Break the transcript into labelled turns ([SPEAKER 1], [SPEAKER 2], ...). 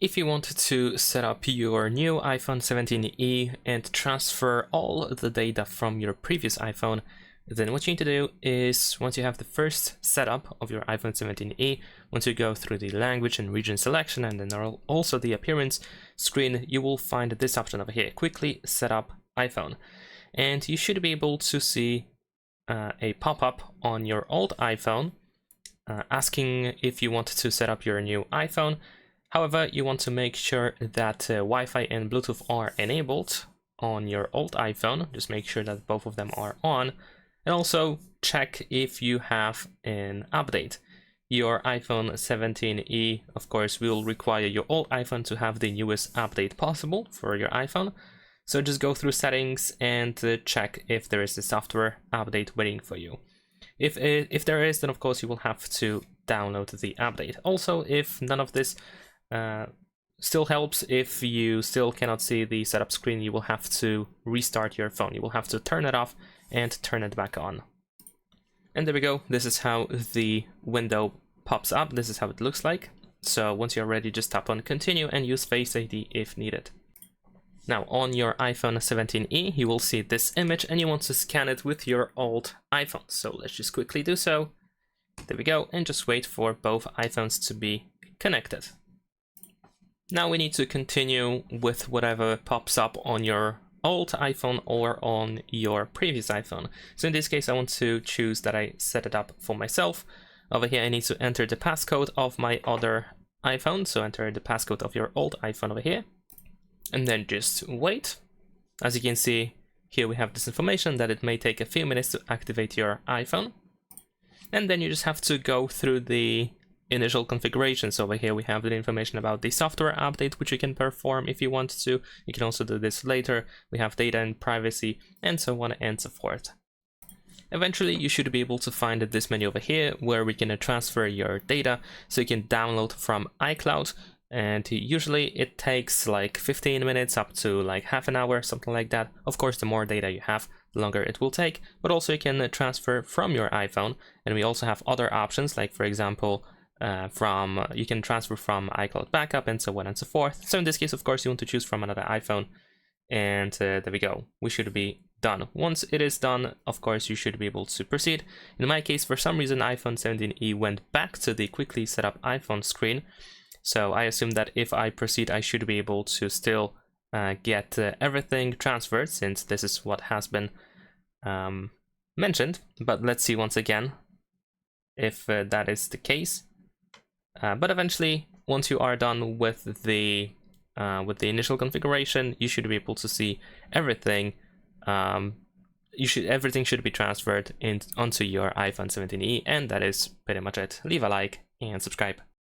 [SPEAKER 1] If you wanted to set up your new iPhone 17e and transfer all the data from your previous iPhone, then what you need to do is, once you have the first setup of your iPhone 17e, once you go through the language and region selection and then also the appearance screen, you will find this option over here, quickly set up iPhone. And you should be able to see a pop-up on your old iPhone asking if you want to set up your new iPhone. However, you want to make sure that Wi-Fi and Bluetooth are enabled on your old iPhone. Just make sure that both of them are on. And also check if you have an update. Your iPhone 17e, of course, will require your old iPhone to have the newest update possible for your iPhone. So just go through settings and check if there is a software update waiting for you. If there is, then of course you will have to download the update. Also, if none of this still helps, if you still cannot see the setup screen, you will have to restart your phone. You will have to turn it off and turn it back on. And there we go. This is how the window pops up. This is how it looks like. So once you're ready, just tap on continue and use Face ID if needed. Now on your iPhone 17e, you will see this image and you want to scan it with your old iPhone. So let's just quickly do so. There we go. And just wait for both iPhones to be connected. Now we need to continue with whatever pops up on your old iPhone or on your previous iPhone. So in this case, I want to choose that I set it up for myself. Over here, I need to enter the passcode of my other iPhone. So enter the passcode of your old iPhone over here. And then just wait. As you can see, here we have this information that it may take a few minutes to activate your iPhone. And then you just have to go through the initial configurations. Over here we have the information about the software update, which you can perform if you want to. You can also do this later. We have data and privacy and so on and so forth. Eventually you should be able to find this menu over here where we can transfer your data, so you can download from iCloud. And usually it takes like 15 minutes up to like half an hour, something like that. Of course, the more data you have, the longer it will take, but also you can transfer from your iPhone. And we also have other options, like for example, you can transfer from iCloud backup and so on and so forth. So in this case, of course, you want to choose from another iPhone, and there we go. We should be done. Once it is done, of course, you should be able to proceed. In my case, for some reason, iPhone 17e went back to the quickly set up iPhone screen. So I assume that if I proceed, I should be able to still get everything transferred, since this is what has been mentioned. But let's see once again if that is the case. But eventually, once you are done with the initial configuration, you should be able to see everything. Everything should be transferred onto your iPhone 17e, and that is pretty much it. Leave a like and subscribe.